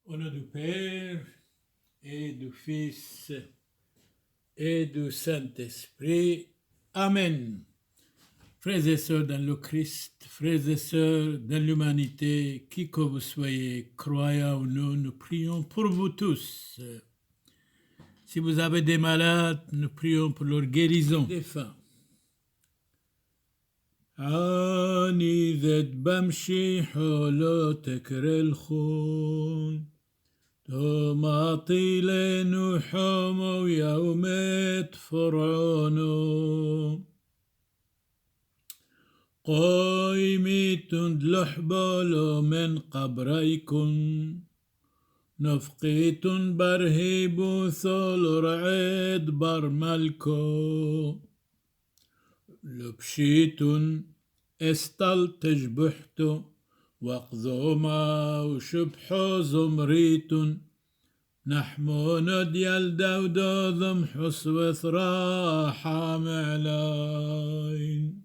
Au nom du Père et du Fils et du Saint-Esprit. Amen. Frères et sœurs dans le Christ, frères et sœurs dans l'humanité, qui que vous soyez, croyants ou non, nous prions pour vous tous. Si vous avez des malades, nous prions pour leur guérison. Défunts. אני ذات بمشي حولوتك الخون توماطي لنو حومو يومت فرعونو قايميتون دلحبالو من قبريكم نفقيتون برهيبو ثول رعيد برملكو لبشيتون استل تجبحتو وقذوما وشبحو زمريتون نحمون ديال داودو ضم حصوث راحة معلاين.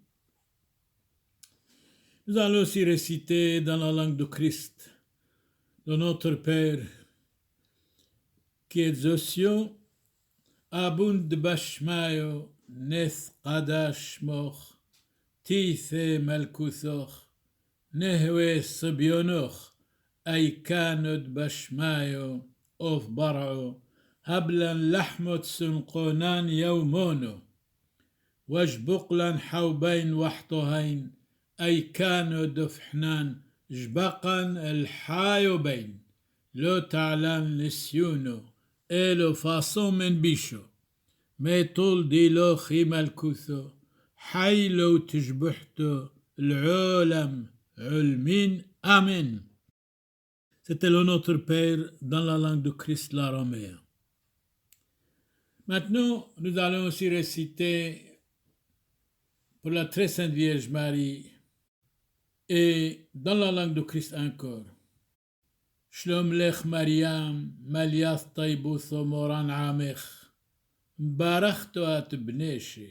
Nous allons aussi réciter dans la langue de Christ, de notre Père, qui est aux cieux, abund bashmayo, neth qadash moch, تيثي ملكوثوخ نهوي صبيونوخ أي كاند بشمايو أوف برعو هبلا لحمت سنقونان يومونو وجبقلا حوبين وحطهين أي كانوا دفحنان جبقا الحايو بين لو تعلان لسيونو إلو فاصو من بيشو ميطول ديلو خي ملكوثو حي لو تجبحته العالم علمين Amen. C'était le Notre Père dans la langue de Christ l'araméen. Maintenant, nous allons aussi réciter pour la très sainte Vierge Marie et dans la langue de Christ encore. Shlom lech Mariam, Maliath Taibutho Moran Amech, Barachto at Bneshi.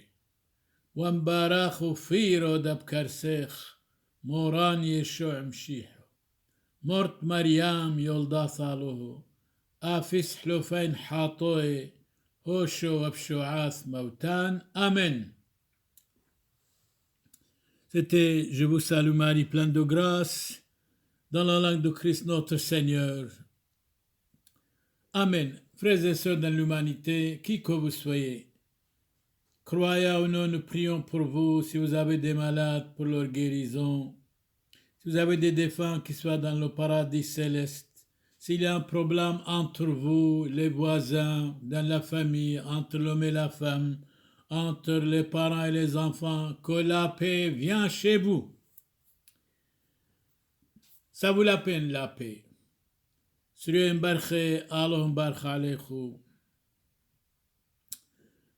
ومباراخو فيرو دب كرسيخ موران يشوع مشيحو مرت مريم يولدا صالوه آفيس حلوفين حاطوي هوشو وبشوعاث موتان Amen. C'était Je vous salue Marie, pleine de grâce, dans la langue de Christ notre Seigneur. Amen. Frères et sœurs dans l'humanité, qui que vous soyez, croyez ou non, nous prions pour vous. Si vous avez des malades, pour leur guérison. Si vous avez des défunts qui soient dans le paradis céleste. S'il y a un problème entre vous, les voisins, dans la famille, entre l'homme et la femme, entre les parents et les enfants, que la paix vienne chez vous. Ça vaut la peine, la paix. Sri Mbarche, Allah Mbarche Aleikhou.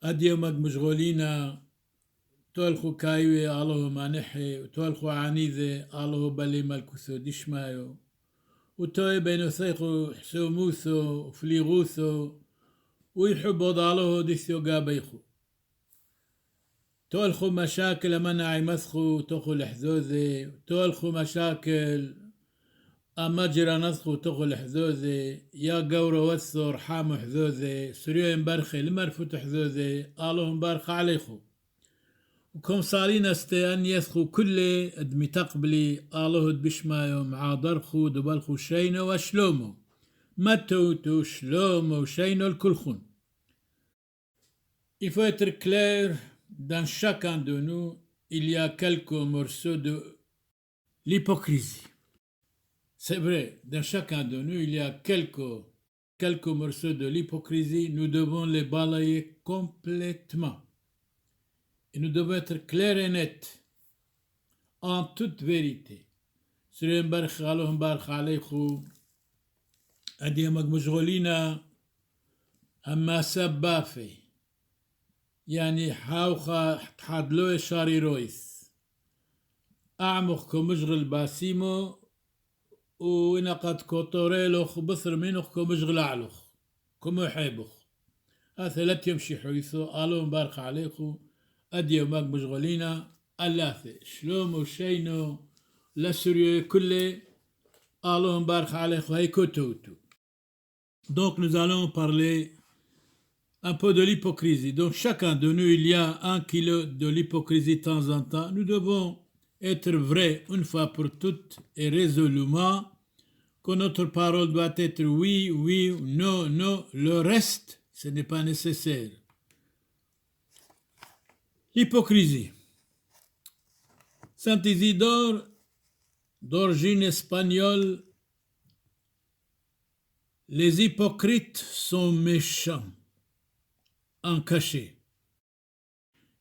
أديمك مشغولينا تولخو كايوي الله مانحي وتولخو عنيذي الله بلي مالكوثو ديشمايو وتوي بينو ثيخو حسوموثو فليغوثو ويحبو ضالوه ديثيو قابيخو تولخو مشاكل منع مسخو تخو الحذوذي تولخو مشاكل أمجرى نسخو تخو الحذوذي يا قورو وثو رحامو حذوذي سريو مبرخي لمرفوت حذوذي الله مبارخ عليخو وكم صارين استيان يثخو كل ادمي تقبلي الله بشمايو مع درخو دبلخو شينو وشلومو متوتو شلومو شينو الكلخون. Il faut être clair, dans chacun de nous, il y a quelques morceaux de l'hypocrisie. C'est vrai, dans chacun de nous, il y a quelques morceaux de l'hypocrisie. Nous devons les balayer complètement. Et nous devons être clairs et nets, en toute vérité. Sri Mbarch Allah Mbarch Aleikhou, Adiyamak Mujgolina, Amma Sabbafi, يعني حاوخا تحدلو شاري رويس أعمق كمجغل باسيمو وإنا قد كوتوريلوخ بثر منوخ كمجغل أعلوخ كمو حيبوخ ثلاث يمشي حيثو ألو مبارك عليكم أديو ماك مشغولينا اللاثي شلومو شينو لسريو كله ألو مبارك عليكم هاي كوتوتو Donc nous allons parler un peu de l'hypocrisie. Donc chacun de nous, il y a 1 kilo de l'hypocrisie de temps en temps. Nous devons être vrais une fois pour toutes et résolument que notre parole doit être oui, oui, non, non. Le reste, ce n'est pas nécessaire. L'hypocrisie. Saint Isidore, d'origine espagnole, les hypocrites sont méchants en cachet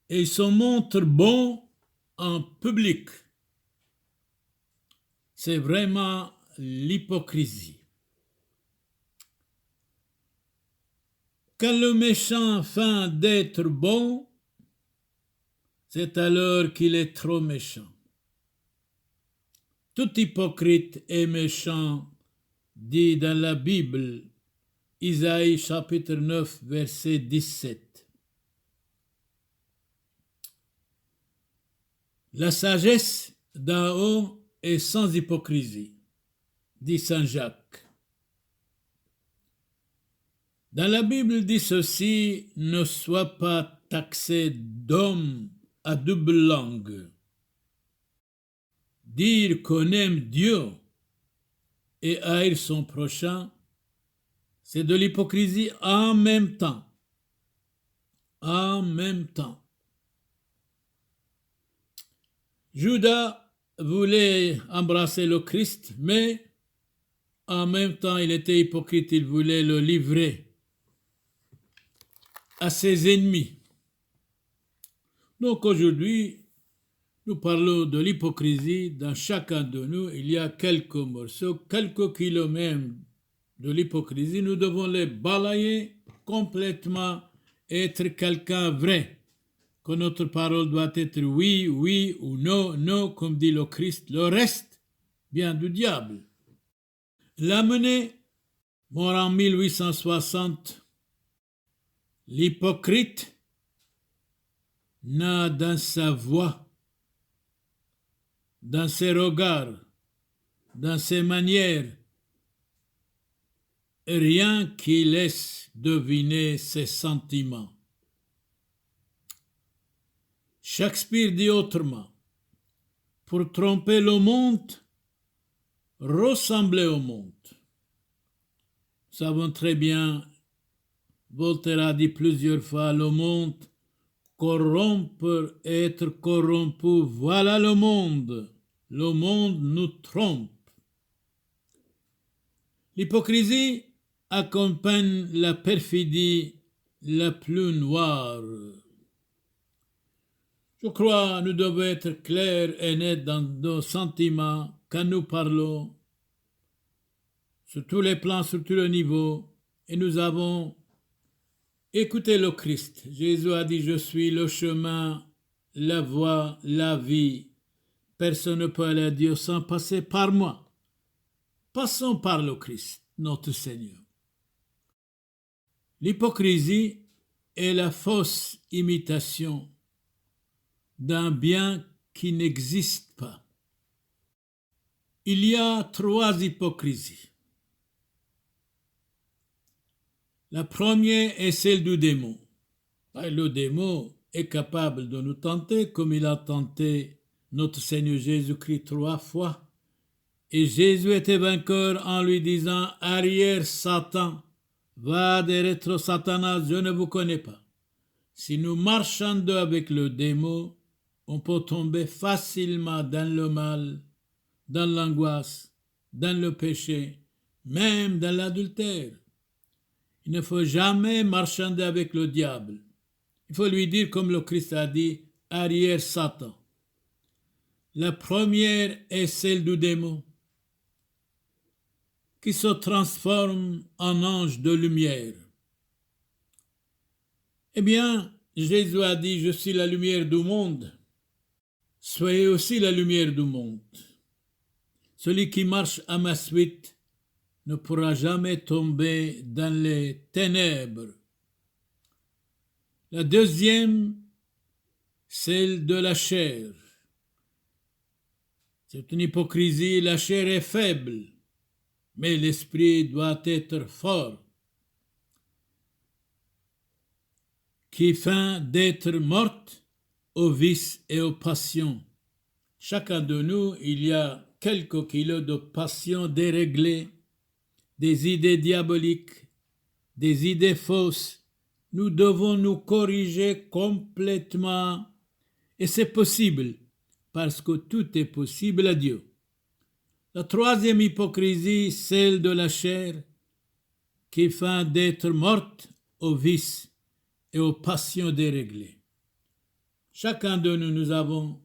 et ils se montrent bons en public. C'est vraiment l'hypocrisie. Quand le méchant feint d'être bon, c'est alors qu'il est trop méchant. Tout hypocrite est méchant, dit dans la Bible, Isaïe chapitre 9, verset 17. La sagesse d'en haut est sans hypocrisie, dit Saint Jacques. Dans la Bible dit ceci, ne sois pas taxé d'homme à double langue. Dire qu'on aime Dieu et haïr son prochain, c'est de l'hypocrisie en même temps. En même temps. Judas voulait embrasser le Christ, mais en même temps il était hypocrite, il voulait le livrer à ses ennemis. Donc aujourd'hui, nous parlons de l'hypocrisie. Dans chacun de nous, il y a quelques morceaux, quelques kilos même de l'hypocrisie. Nous devons les balayer complètement, être quelqu'un vrai. Que notre parole doit être oui, oui ou non, non, comme dit le Christ. Le reste vient du diable. Lamennais, mort en 1860, l'hypocrite n'a dans sa voix, dans ses regards, dans ses manières, rien qui laisse deviner ses sentiments. Shakespeare dit autrement, pour tromper le monde, ressembler au monde. Nous savons très bien, Voltaire a dit plusieurs fois, le monde corrompre, être corrompu, voilà le monde. Le monde nous trompe. L'hypocrisie accompagne la perfidie la plus noire. Je crois que nous devons être clairs et nets dans nos sentiments quand nous parlons sur tous les plans, sur tous les niveaux, et nous avons écouté le Christ. Jésus a dit, je suis le chemin, la voie, la vie. Personne ne peut aller à Dieu sans passer par moi. Passons par le Christ, notre Seigneur. L'hypocrisie est la fausse imitation d'un bien qui n'existe pas. Il y a 3 hypocrisies. La première est celle du démon. Le démon est capable de nous tenter comme il a tenté notre Seigneur Jésus-Christ 3 fois. Et Jésus était vainqueur en lui disant, arrière Satan, va de rétro Satanas, je ne vous connais pas. Si nous marchons avec le démon, on peut tomber facilement dans le mal, dans l'angoisse, dans le péché, même dans l'adultère. Il ne faut jamais marchander avec le diable. Il faut lui dire, comme le Christ a dit, arrière Satan. La première est celle du démon, qui se transforme en ange de lumière. Eh bien, Jésus a dit, je suis la lumière du monde. Soyez aussi la lumière du monde. Celui qui marche à ma suite ne pourra jamais tomber dans les ténèbres. La deuxième, celle de la chair. C'est une hypocrisie, la chair est faible, mais l'esprit doit être fort. qui feint d'être morte aux vices et aux passions. Chacun de nous, il y a quelques kilos de passions déréglées, des idées diaboliques, des idées fausses. Nous devons nous corriger complètement et c'est possible parce que tout est possible à Dieu. La troisième hypocrisie, celle de la chair, qui feint d'être morte aux vices et aux passions déréglées. Chacun de nous, nous avons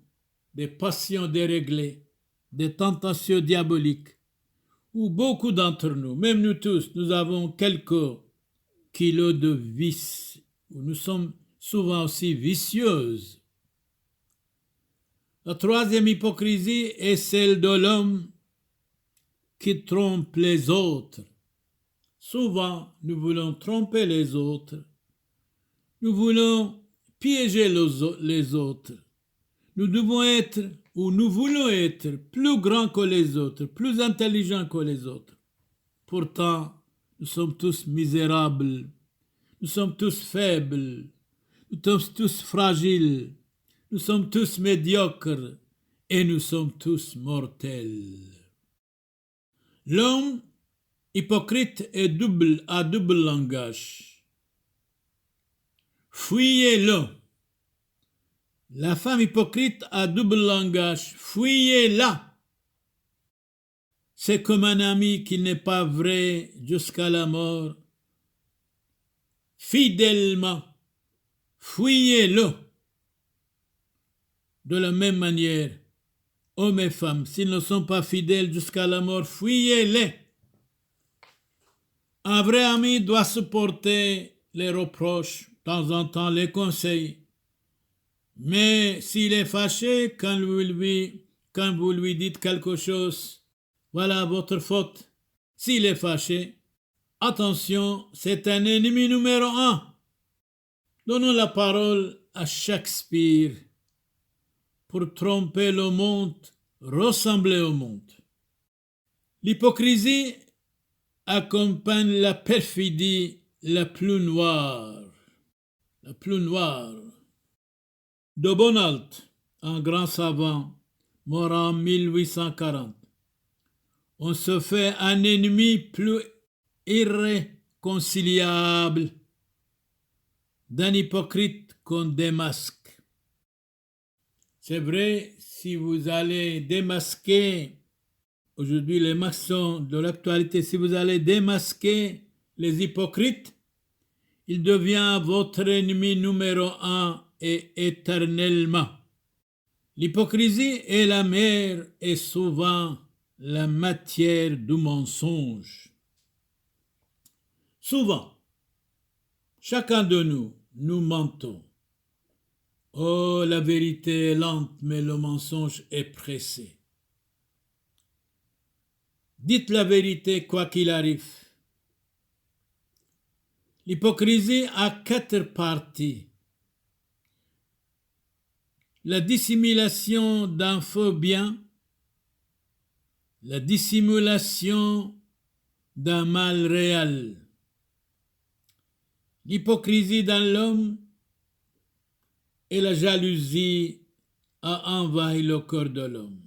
des passions déréglées, des tentations diaboliques, ou beaucoup d'entre nous, même nous tous, nous avons quelques kilos de vices, où nous sommes souvent aussi vicieuses. La troisième hypocrisie est celle de l'homme qui trompe les autres. Souvent, nous voulons tromper les autres. Nous voulons piéger les autres. Nous devons être, ou nous voulons être, plus grands que les autres, plus intelligents que les autres. Pourtant, nous sommes tous misérables. Nous sommes tous faibles. Nous sommes tous fragiles. Nous sommes tous médiocres. Et nous sommes tous mortels. L'homme hypocrite est à double langage. Fuyez-le. La femme hypocrite a double langage. Fuyez-la. C'est comme un ami qui n'est pas vrai jusqu'à la mort. Fidèlement. Fuyez-le. De la même manière, hommes et femmes, s'ils ne sont pas fidèles jusqu'à la mort, fuyez-les. Un vrai ami doit supporter les reproches, de temps en temps les conseils. Mais s'il est fâché quand vous lui dites quelque chose, voilà votre faute. S'il est fâché, attention, c'est un ennemi numéro 1. Donnons la parole à Shakespeare. Pour tromper le monde, ressembler au monde. L'hypocrisie accompagne la perfidie la plus noire. La plus noire. De Bonald, un grand savant, mort en 1840. On se fait un ennemi plus irréconciliable d'un hypocrite qu'on démasque. C'est vrai, si vous allez démasquer, aujourd'hui les maçons de l'actualité, si vous allez démasquer les hypocrites, il devient votre ennemi numéro 1 et éternellement. L'hypocrisie est la mère et souvent la matière du mensonge. Souvent, chacun de nous mentons. Oh, la vérité est lente, mais le mensonge est pressé. Dites la vérité quoi qu'il arrive. L'hypocrisie a 4 parties. La dissimulation d'un faux bien, la dissimulation d'un mal réel. L'hypocrisie dans l'homme et la jalousie a envahi le cœur de l'homme.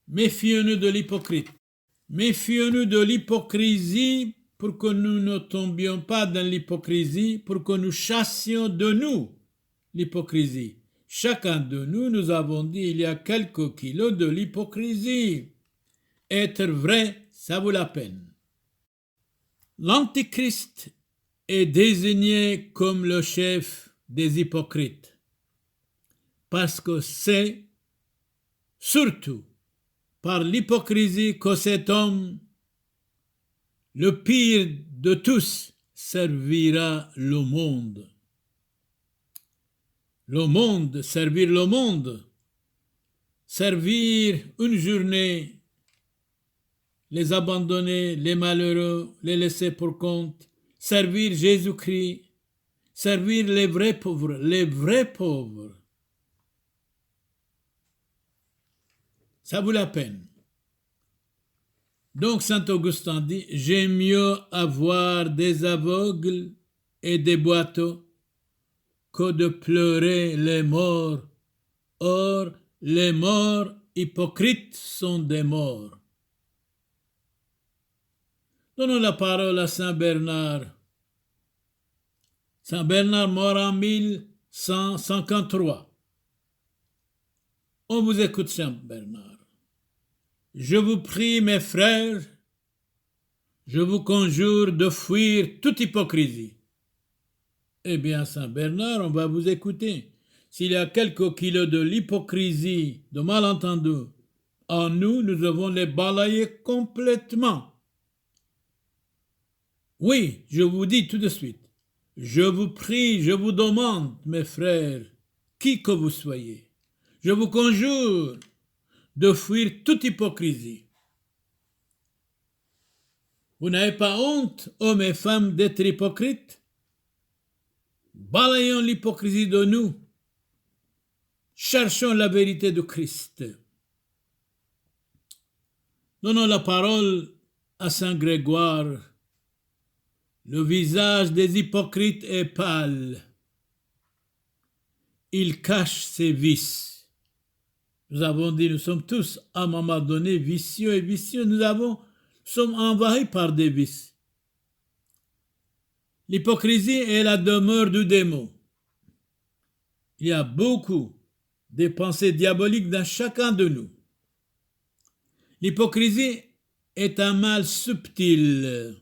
Méfions-nous de l'hypocrite. Méfions-nous de l'hypocrisie pour que nous ne tombions pas dans l'hypocrisie, pour que nous chassions de nous l'hypocrisie. Chacun de nous, nous avons dit, il y a quelques kilos de l'hypocrisie. Être vrai, ça vaut la peine. L'Antichrist est désigné comme le chef des hypocrites, parce que c'est surtout par l'hypocrisie que cet homme, le pire de tous, servira le monde. Le monde, servir le monde, servir une journée, les abandonner, les malheureux, les laisser pour compte, servir Jésus-Christ, servir les vrais pauvres, ça vaut la peine. Donc Saint Augustin dit, j'aime mieux avoir des aveugles et des boiteux que de pleurer les morts. Or, les morts hypocrites sont des morts. Donnons la parole à Saint Bernard. Saint Bernard mort en 1153. On vous écoute, Saint Bernard. Je vous prie, mes frères, je vous conjure de fuir toute hypocrisie. Eh bien, Saint Bernard, on va vous écouter. S'il y a quelques kilos de l'hypocrisie, de malentendu en nous, nous devons les balayer complètement. Oui, je vous dis tout de suite, je vous prie, je vous demande, mes frères, qui que vous soyez, je vous conjure de fuir toute hypocrisie. Vous n'avez pas honte, hommes et femmes, d'être hypocrites? Balayons l'hypocrisie de nous. Cherchons la vérité de Christ. Donnons la parole à Saint Grégoire. Le visage des hypocrites est pâle. Il cache ses vices. Nous avons dit, nous sommes tous à un moment donné vicieux et vicieux. Nous sommes envahis par des vices. L'hypocrisie est la demeure du démon. Il y a beaucoup de pensées diaboliques dans chacun de nous. L'hypocrisie est un mal subtil.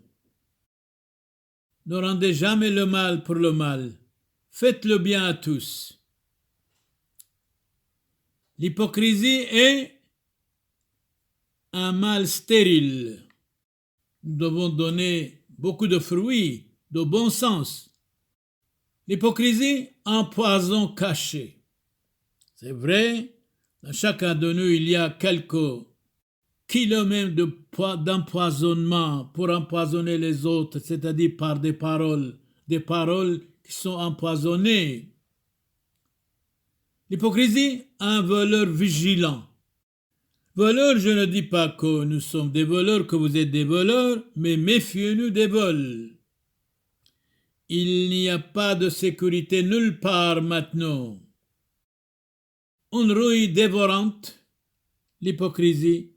Ne rendez jamais le mal pour le mal. Faites le bien à tous. L'hypocrisie est un mal stérile. Nous devons donner beaucoup de fruits, de bon sens. L'hypocrisie, un poison caché. C'est vrai, dans chacun de nous, il y a quelques kilomètres d'empoisonnement pour empoisonner les autres, c'est-à-dire par des paroles qui sont empoisonnées. L'hypocrisie a un voleur vigilant. Voleurs, je ne dis pas que nous sommes des voleurs, que vous êtes des voleurs, mais méfiez-nous des vols. Il n'y a pas de sécurité nulle part maintenant. Une rouille dévorante, l'hypocrisie,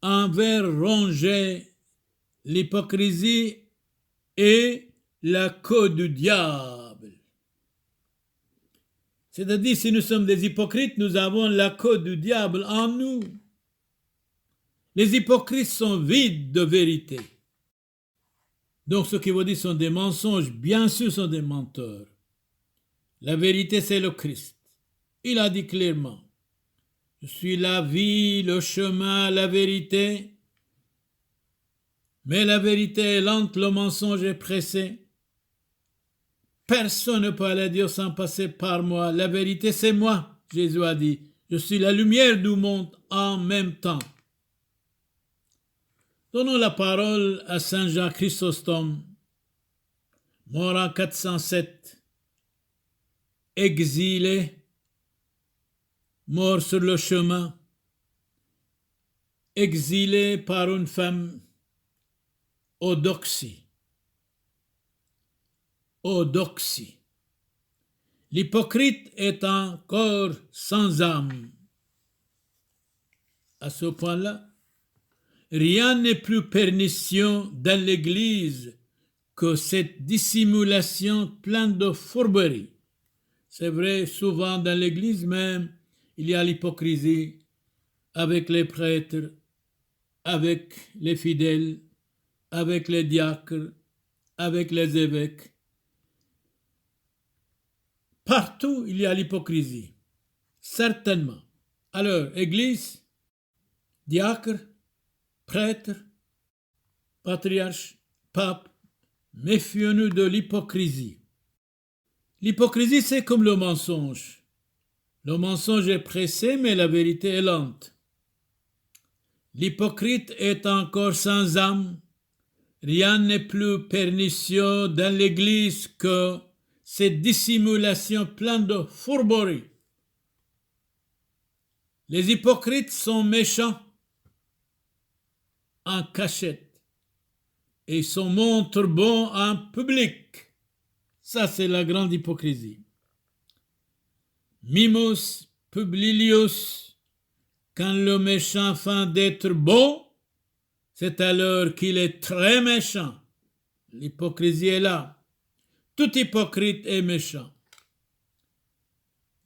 un ver rongé, l'hypocrisie est la queue du diable. C'est-à-dire, si nous sommes des hypocrites, nous avons la queue du diable en nous. Les hypocrites sont vides de vérité. Donc, ce qui vous dit sont des mensonges, bien sûr, sont des menteurs. La vérité, c'est le Christ. Il a dit clairement, je suis la vie, le chemin, la vérité. Mais la vérité est lente, le mensonge est pressé. Personne ne peut aller à Dieu sans passer par moi. La vérité, c'est moi, Jésus a dit. Je suis la lumière du monde en même temps. Donnons la parole à Saint Jean Chrysostome, mort en 407, exilé, mort sur le chemin, exilé par une femme, Eudoxie. L'hypocrite est un corps sans âme. À ce point-là, rien n'est plus pernicieux dans l'Église que cette dissimulation pleine de fourberie. C'est vrai, souvent dans l'Église même, il y a l'hypocrisie avec les prêtres, avec les fidèles, avec les diacres, avec les évêques. Partout, il y a l'hypocrisie, certainement. Alors, Église, diacre, prêtre, patriarche, pape, méfions-nous de l'hypocrisie. L'hypocrisie, c'est comme le mensonge. Le mensonge est pressé, mais la vérité est lente. L'hypocrite est encore sans âme. Rien n'est plus pernicieux dans l'Église que cette dissimulation pleine de fourberie. Les hypocrites sont méchants en cachette et se montrent bons en public. Ça, c'est la grande hypocrisie. Mimos publilius, quand le méchant feint d'être beau, c'est alors qu'il est très méchant. L'hypocrisie est là. Tout hypocrite est méchant.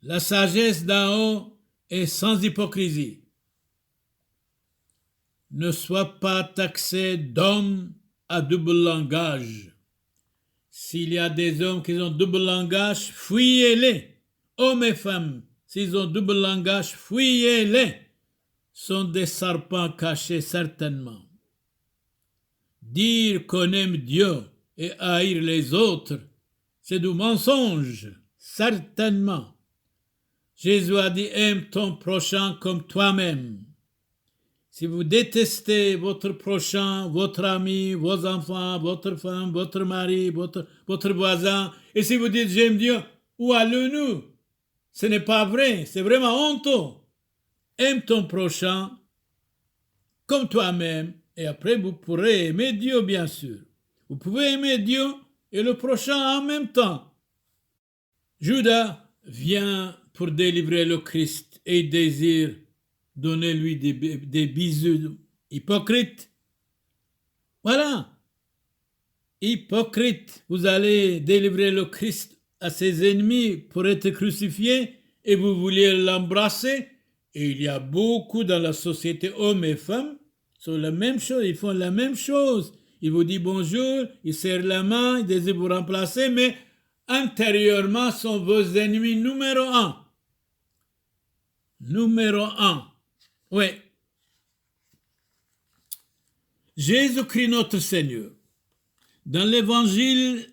La sagesse d'en haut est sans hypocrisie. Ne sois pas taxé d'homme à double langage. S'il y a des hommes qui ont double langage, fuyez-les. Hommes et femmes, s'ils ont double langage, fuyez-les. Sont des serpents cachés certainement. Dire qu'on aime Dieu et haïr les autres, c'est du mensonge, certainement. Jésus a dit, aime ton prochain comme toi-même. Si vous détestez votre prochain, votre ami, vos enfants, votre femme, votre mari, votre voisin, et si vous dites j'aime Dieu, où allons-nous? Ce n'est pas vrai, c'est vraiment honteux. Aime ton prochain comme toi-même, et après vous pourrez aimer Dieu, bien sûr. Vous pouvez aimer Dieu et le prochain en même temps. Judas vient pour délivrer le Christ et il désire donner lui des bisous. Hypocrite. Voilà. Hypocrite. Vous allez délivrer le Christ à ses ennemis pour être crucifié et vous vouliez l'embrasser. Et il y a beaucoup dans la société, hommes et femmes, sont la même chose, ils font la même chose. Ils vous disent bonjour, ils serrent la main, ils désirent vous remplacer, mais intérieurement sont vos ennemis numéro un. Numéro un. Oui. Jésus-Christ notre Seigneur, dans l'évangile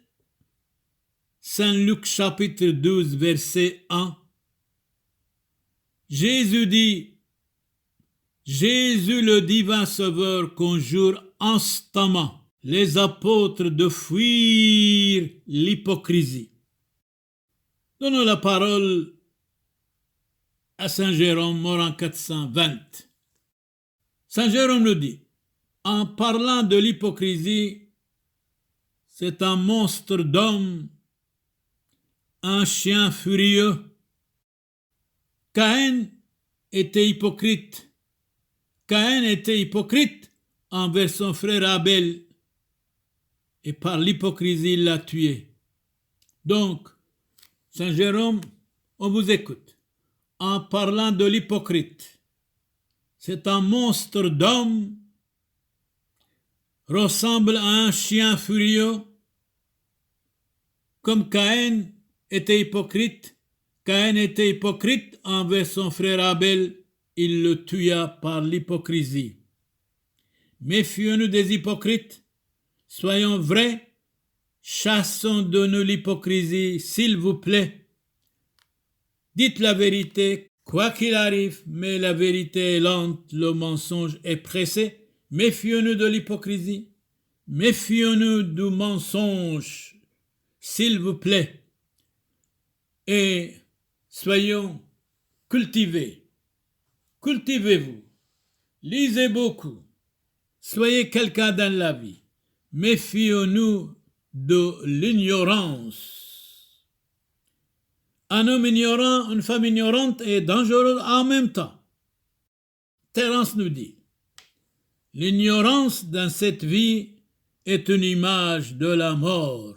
Saint Luc chapitre 12 verset 1, Jésus dit, Jésus le divin Sauveur conjure instamment les apôtres de fuir l'hypocrisie. Donnons la parole à Saint Jérôme, mort en 420. Saint Jérôme nous dit, en parlant de l'hypocrisie, c'est un monstre d'homme, un chien furieux. Caïn était hypocrite. Caïn était hypocrite envers son frère Abel et par l'hypocrisie il l'a tué. Donc, Saint Jérôme, on vous écoute. En parlant de l'hypocrite, c'est un monstre d'homme, ressemble à un chien furieux, comme Caïn était hypocrite. Caïn était hypocrite envers son frère Abel, il le tua par l'hypocrisie. Méfions-nous des hypocrites, soyons vrais, chassons de nous l'hypocrisie, s'il vous plaît. Dites la vérité, quoi qu'il arrive, mais la vérité est lente, le mensonge est pressé. Méfions-nous de l'hypocrisie, méfions-nous du mensonge, s'il vous plaît. Et soyons cultivés. Cultivez-vous, lisez beaucoup, soyez quelqu'un dans la vie. Méfions-nous de l'ignorance. Un homme ignorant, une femme ignorante est dangereux en même temps. Terence nous dit, l'ignorance dans cette vie est une image de la mort.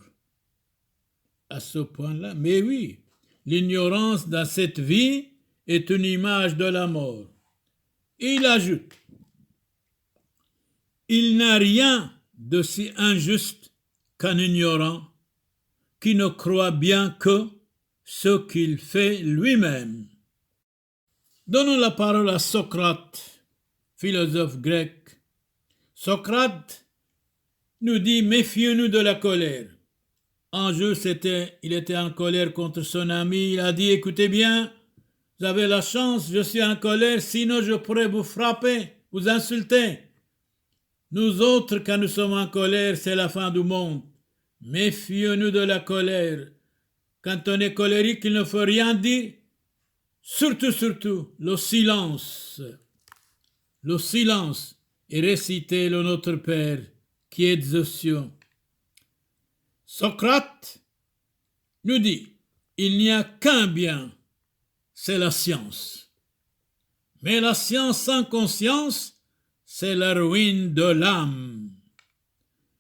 À ce point-là, mais oui, l'ignorance dans cette vie est une image de la mort. Il ajoute, il n'a rien de si injuste qu'un ignorant qui ne croit bien que ce qu'il fait lui-même. Donnons la parole à Socrate, philosophe grec. Socrate nous dit, méfions-nous de la colère. Un jour, il était en colère contre son ami. Il a dit, écoutez bien, vous avez la chance, je suis en colère, sinon je pourrais vous frapper, vous insulter. Nous autres, quand nous sommes en colère, c'est la fin du monde. Méfions-nous de la colère. Quand on est colérique, il ne faut rien dire. Surtout, le silence. Le silence et réciter le Notre Père qui est aux cieux. Socrate nous dit, il n'y a qu'un bien c'est la science. Mais la science sans conscience, c'est la ruine de l'âme.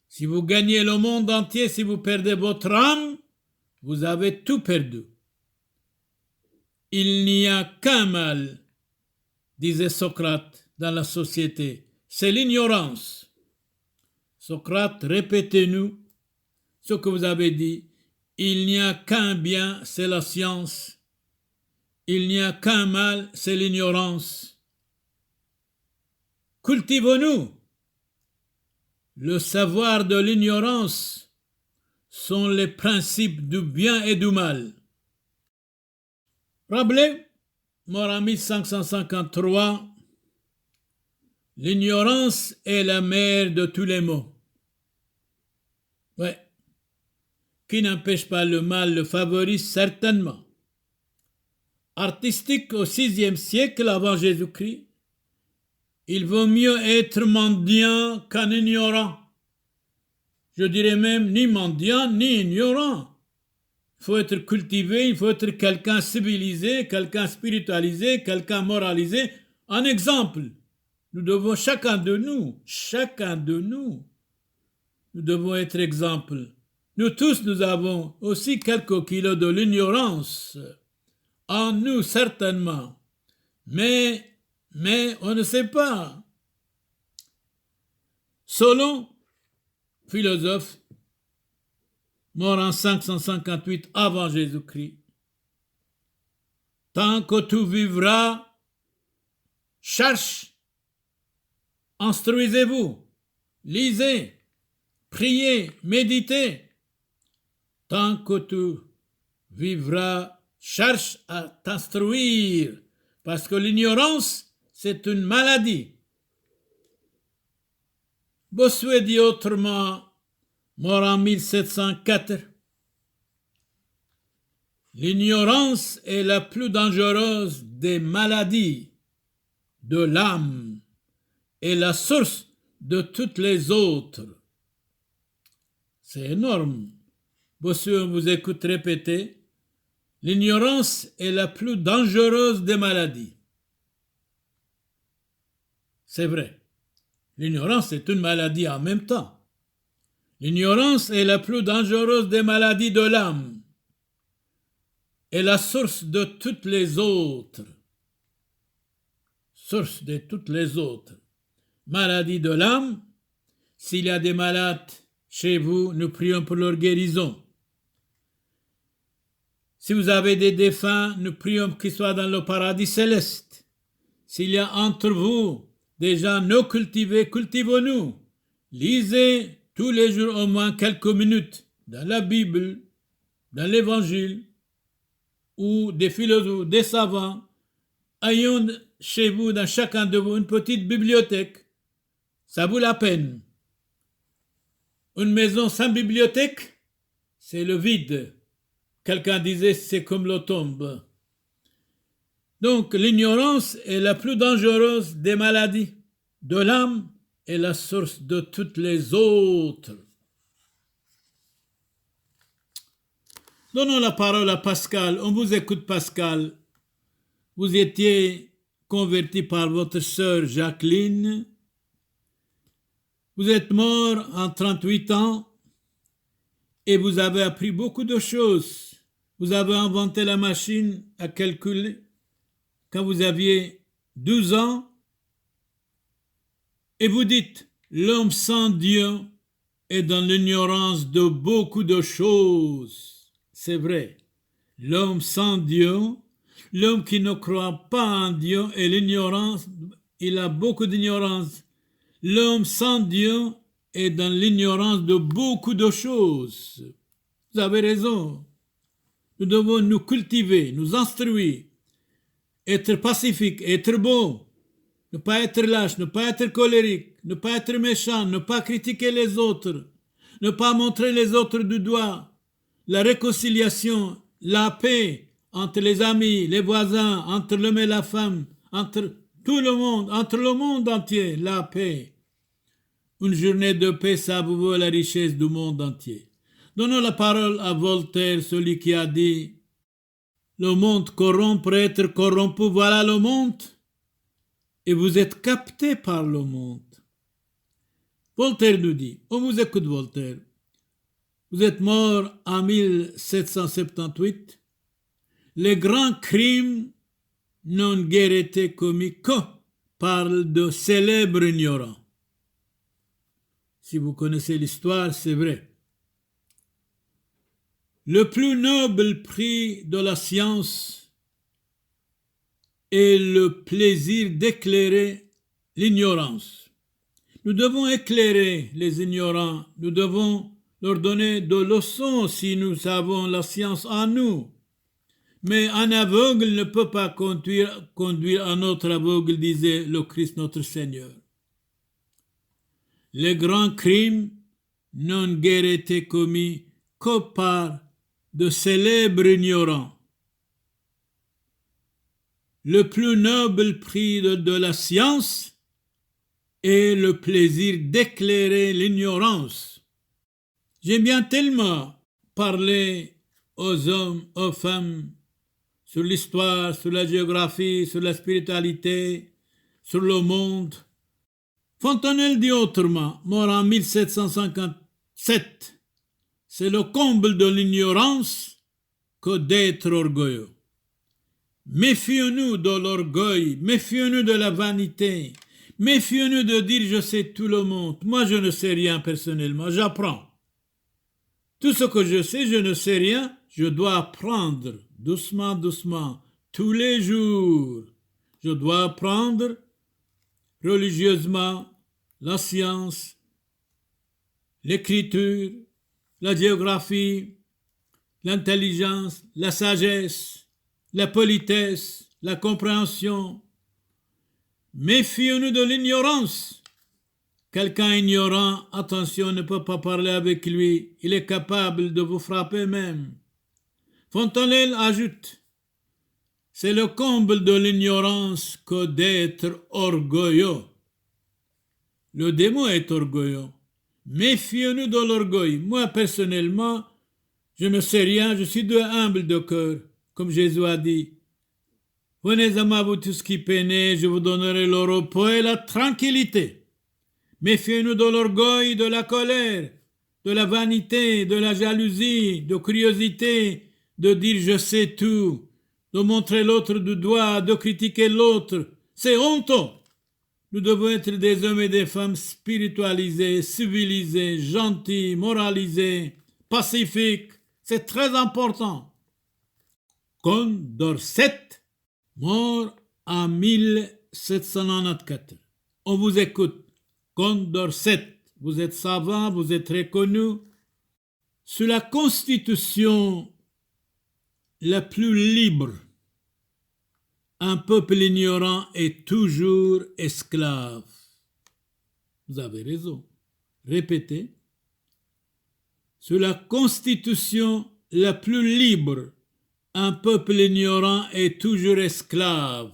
Si vous gagnez le monde entier, si vous perdez votre âme, vous avez tout perdu. Il n'y a qu'un mal, disait Socrate, dans la société, c'est l'ignorance. Socrate, répétez-nous ce que vous avez dit. Il n'y a qu'un bien, c'est la science. Il n'y a qu'un mal, c'est l'ignorance. Cultivons-nous. Le savoir de l'ignorance sont les principes du bien et du mal. Rabelais, mort en 1553, l'ignorance est la mère de tous les maux. Ouais. Qui n'empêche pas le mal le favorise certainement. Artistique au VIe siècle avant Jésus-Christ, il vaut mieux être mendiant qu'un ignorant. Je dirais même ni mendiant ni ignorant. Il faut être cultivé, il faut être quelqu'un civilisé, quelqu'un spiritualisé, quelqu'un moralisé. Un exemple, nous devons chacun de nous, nous devons être exemple. Nous tous, nous avons aussi quelques kilos de l'ignorance en nous, certainement. Mais on ne sait pas. Solon, philosophe, mort en 558 avant Jésus-Christ. Tant que tu vivras, cherche, instruisez-vous, lisez, priez, méditez. Tant que tu vivras, cherche à t'instruire, parce que l'ignorance, c'est une maladie. Bossuet dit autrement, mort en 1704, l'ignorance est la plus dangereuse des maladies de l'âme et la source de toutes les autres. C'est énorme. Bossuet, on vous écoute répéter, l'ignorance est la plus dangereuse des maladies. C'est vrai. L'ignorance est une maladie en même temps. L'ignorance est la plus dangereuse des maladies de l'âme et la source de toutes les autres. Source de toutes les autres. Maladie de l'âme, s'il y a des malades chez vous, nous prions pour leur guérison. Si vous avez des défunts, nous prions qu'ils soient dans le paradis céleste. S'il y a entre vous des gens non cultivés, cultivons-nous. Lisez tous les jours au moins quelques minutes dans la Bible, dans l'Évangile, ou des philosophes, des savants. Ayons chez vous, dans chacun de vous, une petite bibliothèque. Ça vaut la peine. Une maison sans bibliothèque, c'est le vide. Quelqu'un disait, c'est comme le tombe. Donc, l'ignorance est la plus dangereuse des maladies de l'âme et la source de toutes les autres. Donnons la parole à Pascal. On vous écoute, Pascal. Vous étiez converti par votre sœur Jacqueline. Vous êtes mort en 38 ans et vous avez appris beaucoup de choses. Vous avez inventé la machine à calculer quand vous aviez 12 ans et vous dites, l'homme sans Dieu est dans l'ignorance de beaucoup de choses. C'est vrai, l'homme sans Dieu, l'homme qui ne croit pas en Dieu et l'ignorance, il a beaucoup d'ignorance. L'homme sans Dieu est dans l'ignorance de beaucoup de choses. Vous avez raison. Nous devons nous cultiver, nous instruire, être pacifique, être beau, ne pas être lâche, ne pas être colérique, ne pas être méchant, ne pas critiquer les autres, ne pas montrer les autres du doigt, la réconciliation, la paix entre les amis, les voisins, entre l'homme et la femme, entre tout le monde, entre le monde entier, la paix. Une journée de paix, ça vous vaut la richesse du monde entier. Donnons la parole à Voltaire, celui qui a dit Le monde corrompt pour être corrompu, voilà le monde. Et vous êtes capté par le monde. Voltaire nous dit, on vous écoute Voltaire, vous êtes mort en 1778, les grands crimes n'ont guère été commis que par de célèbres ignorants. Si vous connaissez l'histoire, c'est vrai. Le plus noble prix de la science est le plaisir d'éclairer l'ignorance. Nous devons éclairer les ignorants, nous devons leur donner de leçons si nous avons la science en nous. Mais un aveugle ne peut pas conduire un autre aveugle, disait le Christ notre Seigneur. Les grands crimes n'ont guère été commis que par de célèbres ignorants. Le plus noble prix de la science est le plaisir d'éclairer l'ignorance. J'aime bien tellement parler aux hommes, aux femmes, sur l'histoire, sur la géographie, sur la spiritualité, sur le monde. Fontenelle dit autrement, mort en 1757, c'est le comble de l'ignorance que d'être orgueilleux. Méfions-nous de l'orgueil, méfions-nous de la vanité, méfions-nous de dire je sais tout le monde. Moi je ne sais rien personnellement, j'apprends. Tout ce que je sais, je ne sais rien, je dois apprendre doucement, doucement, tous les jours. Je dois apprendre religieusement la science, l'écriture, la géographie, l'intelligence, la sagesse, la politesse, la compréhension. Méfions-nous de l'ignorance. Quelqu'un ignorant, attention, ne peut pas parler avec lui. Il est capable de vous frapper même. Fontenelle ajoute, c'est le comble de l'ignorance que d'être orgueilleux. Le démon est orgueilleux. Méfions-nous de l'orgueil. Moi, personnellement, je ne sais rien, je suis humble de cœur, comme Jésus a dit. Venez à moi, vous tous qui peinez, je vous donnerai le repos et la tranquillité. Méfiez-nous de l'orgueil, de la colère, de la vanité, de la jalousie, de curiosité, de dire je sais tout, de montrer l'autre du doigt, de critiquer l'autre. C'est honteux. Nous devons être des hommes et des femmes spiritualisés, civilisés, gentils, moralisés, pacifiques. C'est très important. Condorcet, mort en 1794. On vous écoute. Condorcet, vous êtes savant, vous êtes reconnu. Sur la constitution la plus libre, un peuple ignorant est toujours esclave. Vous avez raison. Répétez. Sur la constitution la plus libre, un peuple ignorant est toujours esclave.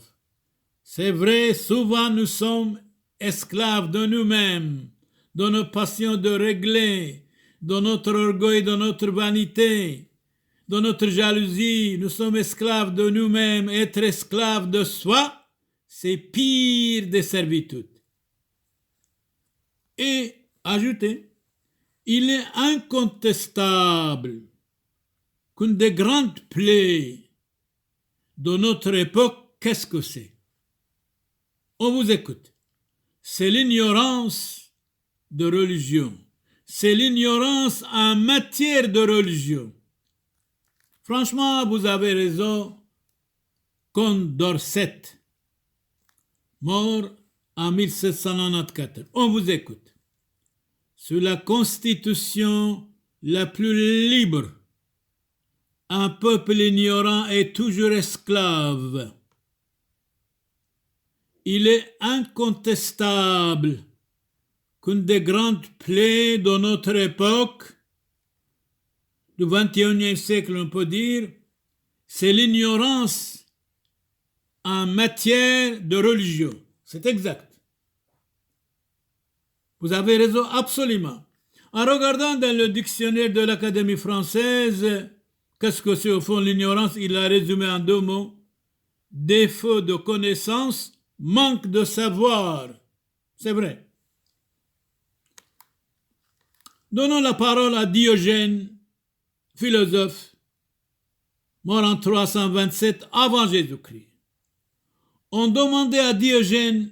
C'est vrai, souvent nous sommes esclaves de nous-mêmes, de nos passions de régler, de notre orgueil, de notre vanité, de notre jalousie. Nous sommes esclaves de nous-mêmes. Être esclave de soi, c'est pire des servitudes. Et ajoutez, il est incontestable qu'une des grandes plaies de notre époque, qu'est-ce que c'est? On vous écoute. C'est l'ignorance de religion. C'est l'ignorance en matière de religion. Franchement, vous avez raison. Condorcet, mort en 1794. On vous écoute. Sur la constitution la plus libre, un peuple ignorant est toujours esclave. Il est incontestable qu'une des grandes plaies de notre époque, du XXIe siècle, on peut dire, c'est l'ignorance en matière de religion. C'est exact. Vous avez raison, absolument. En regardant dans le dictionnaire de l'Académie française, Qu'est-ce que c'est au fond l'ignorance? Il l'a résumé en 2 mots. Défaut de connaissance, manque de savoir. C'est vrai. Donnons la parole à Diogène, philosophe, mort en 327 avant Jésus-Christ. On demandait à Diogène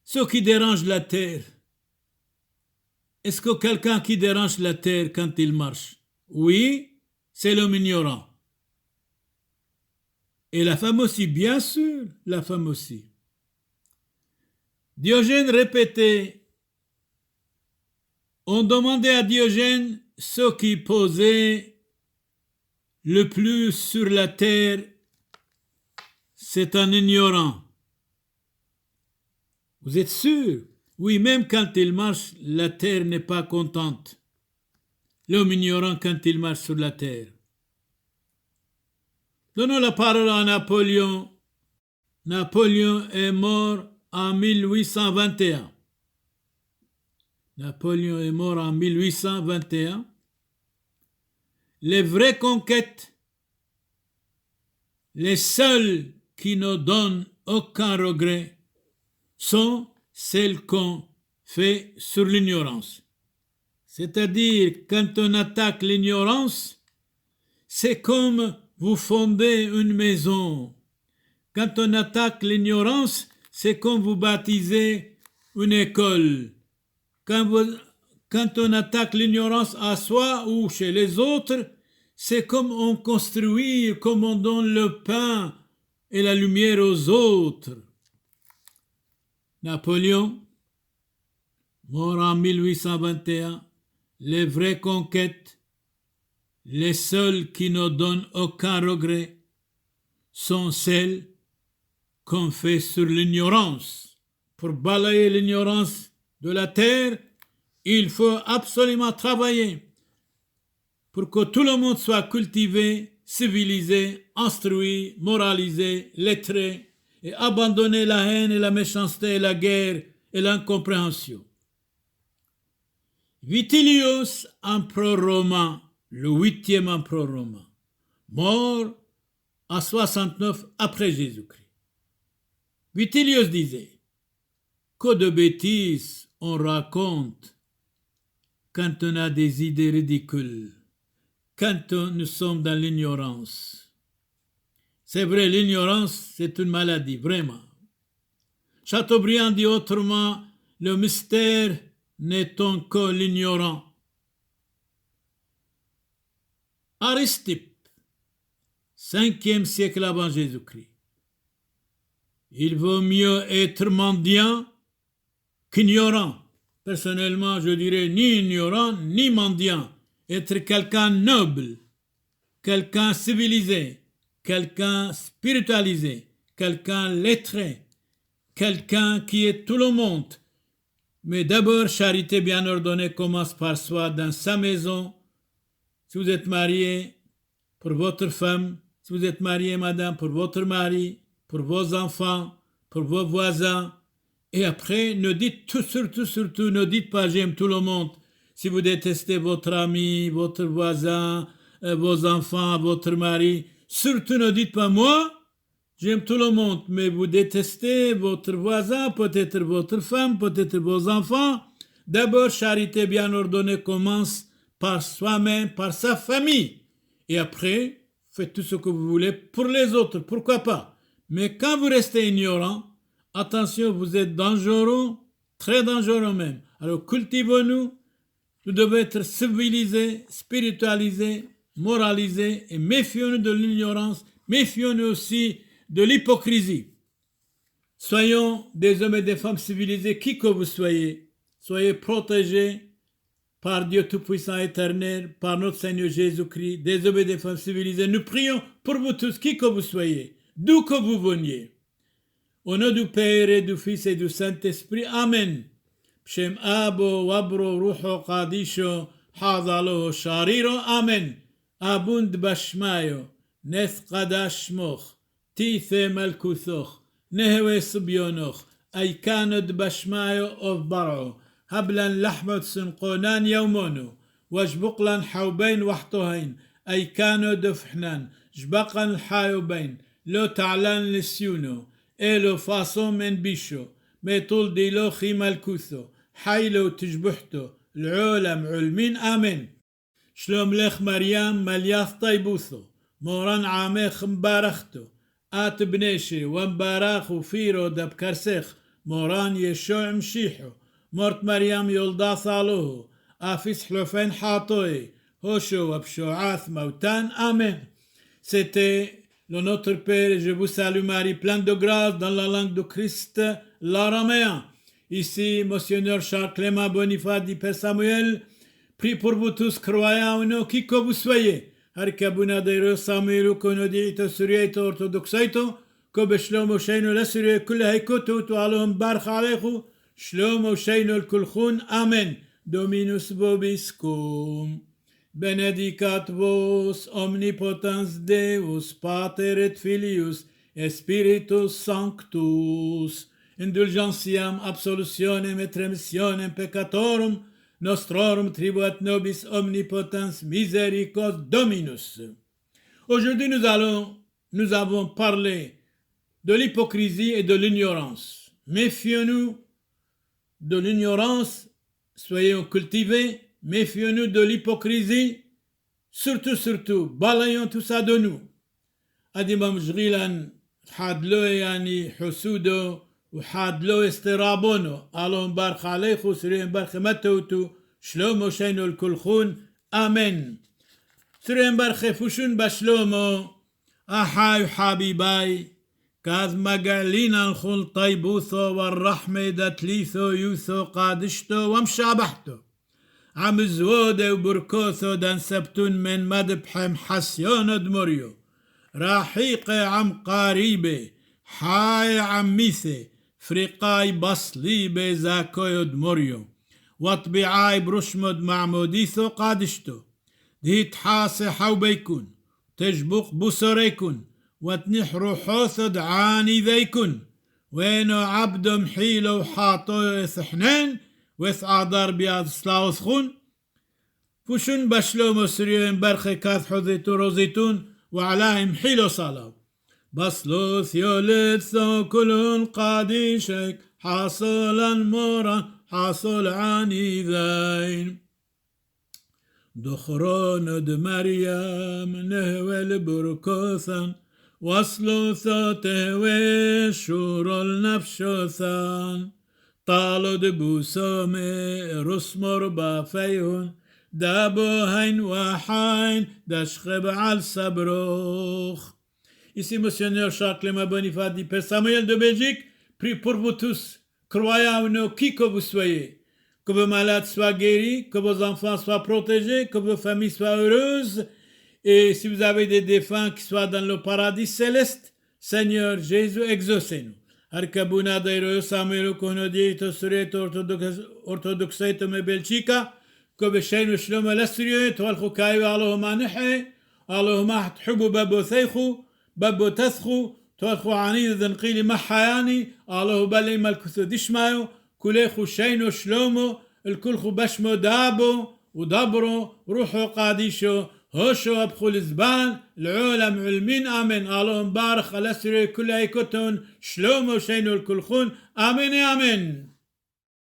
ce qui dérange la terre. Est-ce que quelqu'un qui dérange la terre quand il marche? Oui, c'est l'homme ignorant. Et la femme aussi, bien sûr, la femme aussi. Diogène répétait, on demandait à Diogène ce qui posait le plus sur la terre, c'est un ignorant. Vous êtes sûr? Oui, même quand il marche, la terre n'est pas contente. L'homme ignorant quand il marche sur la terre. Donnons la parole à Napoléon. Napoléon est mort en 1821. Napoléon est mort en 1821. Les vraies conquêtes, les seules qui ne donnent aucun regret, sont celles qu'on fait sur l'ignorance. C'est-à-dire, quand on attaque l'ignorance, c'est comme vous fondez une maison. Quand on attaque l'ignorance, c'est comme vous baptisez une école. Quand on attaque l'ignorance à soi ou chez les autres, c'est comme on construit, comme on donne le pain et la lumière aux autres. Napoléon, mort en 1821, les vraies conquêtes, les seules qui ne donnent aucun regret, sont celles qu'on fait sur l'ignorance. Pour balayer l'ignorance de la terre, il faut absolument travailler pour que tout le monde soit cultivé, civilisé, instruit, moralisé, lettré, et abandonner la haine et la méchanceté et la guerre et l'incompréhension. Vitilius, empereur romain, le 8e empereur romain, mort en 69 après Jésus-Christ. Vitilius disait que de bêtises on raconte quand on a des idées ridicules, quand nous sommes dans l'ignorance. C'est vrai, l'ignorance, c'est une maladie, vraiment. Chateaubriand dit autrement, le mystère n'étant que l'ignorant. Aristippe, 5e siècle avant Jésus-Christ. Il vaut mieux être mendiant qu'ignorant. Personnellement, je dirais ni ignorant ni mendiant. Être quelqu'un noble, quelqu'un civilisé, quelqu'un spiritualisé, quelqu'un lettré, quelqu'un qui est tout le monde. Mais d'abord, charité bien ordonnée commence par soi dans sa maison. Si vous êtes marié, pour votre femme, si vous êtes marié, madame, pour votre mari, pour vos enfants, pour vos voisins. Et après, ne dites surtout, ne dites pas j'aime tout le monde. Si vous détestez votre ami, votre voisin, vos enfants, votre mari, surtout ne dites pas moi, j'aime tout le monde, mais vous détestez votre voisin, peut-être votre femme, peut-être vos enfants. D'abord, charité bien ordonnée commence par soi-même, par sa famille. Et après, faites tout ce que vous voulez pour les autres, pourquoi pas. Mais quand vous restez ignorant, attention, vous êtes dangereux, très dangereux même. Alors cultivons-nous, nous devons être civilisés, spiritualisés, moralisés, et méfions-nous de l'ignorance, méfions-nous aussi de l'hypocrisie. Soyons des hommes et des femmes civilisés, qui que vous soyez. Soyez protégés par Dieu Tout-Puissant éternel, par notre Seigneur Jésus-Christ, des hommes et des femmes civilisés. Nous prions pour vous tous, qui que vous soyez, d'où que vous veniez. Au nom du Père et du Fils et du Saint-Esprit. Amen. B'Shem Abo, Wabro, Ruho, Qadisho, Hadalo, Shariro. Amen. Abund Bashmayo, Neth Qadash Moch, Tithe Malkuthoch, Nehwe Subyonoch, Aikanod Bashmayo of Baro, Hablan Lahmot Sunqonan Yaumono, Wajbuklan Haubain Wahtohain, أي كانوا دفحنان جبقا الحايو بين لو تعلن لسيونو إلو فاصو من بيشو ميطول ديلو خيم الكوثو حيلو تجبحتو العولم علمين آمين شلوم لخ مريم ملياث طيبوثو موران عاميخ مبارختو آت بنيشي ومباراخ وفيرو دب كرسيخ موران يشوع مشيحو مرت مريم يولدا ثالوه آفيس حلوفين حاطوي هوشو وبشوعاث موتان آمين. C'était le Notre Père et je vous salue Marie, pleine de grâce dans la langue de Christ, l'araméen. Ici, Monseigneur Charles Clément Boniface dit Père Samuel, prie pour vous tous, croyants ou non, qui que vous soyez. Harkabuna deiro Samuel konodito surieto orthodoxaito, kobe shlomo sheino la surie kulle haikoto to alom barch alechu, shlomo sheino l'kulchun, amen. Dominus vobiscum. Benedicat vos omnipotens Deus, Pater et Filius, et Spiritus Sanctus, indulgentiam absolutionem et remissionem peccatorum, nostrorum tribuat nobis omnipotens misericors Dominus. Aujourd'hui, nous avons parlé de l'hypocrisie et de l'ignorance. Méfions-nous de l'ignorance, soyons cultivés. Méfions-nous de l'hypocrisie, surtout, balayons tout ça de nous. أديما مشغيلا حاد لو يعني حسودو وحاد لو استرابونو ألون بارخ عليخو سرين بارخ متوتو شلومو شينو الكلخون آمين. سرين بارخ فشون بشلومو أحاي حبيباي كاذ مقالينا الخل طيبوثو والرحمة دتليثو يوثو قادشتو ومشابحتو عم زوده وبركوثو دان سبتون من مدبحم حسيون دمريو راحيقي عم قاريبه حاي عم ميثي فريقاي بصليبه زاكويو دمريو وطبيعاي برشمد معموديثو قادشتو دهيت حاسي حوبيكون تجبق بصريكون وتنحرو حوثو دعاني ذيكون وينو عبدو محيلو حاطو اثحنين وث عدار بياد سلاوث خون فشون بشلومو سريون برخي كاث حذيتو روزيتون وعلاهم حيلو صلاو بصلوث يولثو كلون قاديشك حاصلا مورا حاصل عني ذين دخرون مريم نهوى البركوثا وصلوثو تهوى شور النفشوثان طالو دبوسومي رسمر بافيهن دابو هين وحين دشخب على الصبروخ. Ici, Monseigneur Charles Clément Boniface dit Père Samuel de Belgique, prie pour vous tous, croyants ou non, qui que vous soyez, que vos malades soient guéris, que vos enfants soient protégés, que vos familles soient heureuses, et si vous avez des défunts qui soient dans le paradis céleste, Seigneur Jésus, exaucez-nous. Arkabuna dairo Samuel konodito sureto orthodoxeto me Belgica كبشين وشلوم الاسريت والخكاي اللهم نحي اللهم تحبوا بابو ثيخو بابو تثخو توخو عني ذنقيلي محياني الله بلي ملكثو دشمايو كليخو شين وشلومو الكلخو بشمو دابو ودبرو روحو قاديشو هوشو ابخو الزبان العولم علمين امين اللهم بارخ الاسري كل ايكوتون شلومو شينو الكلخون امين امين.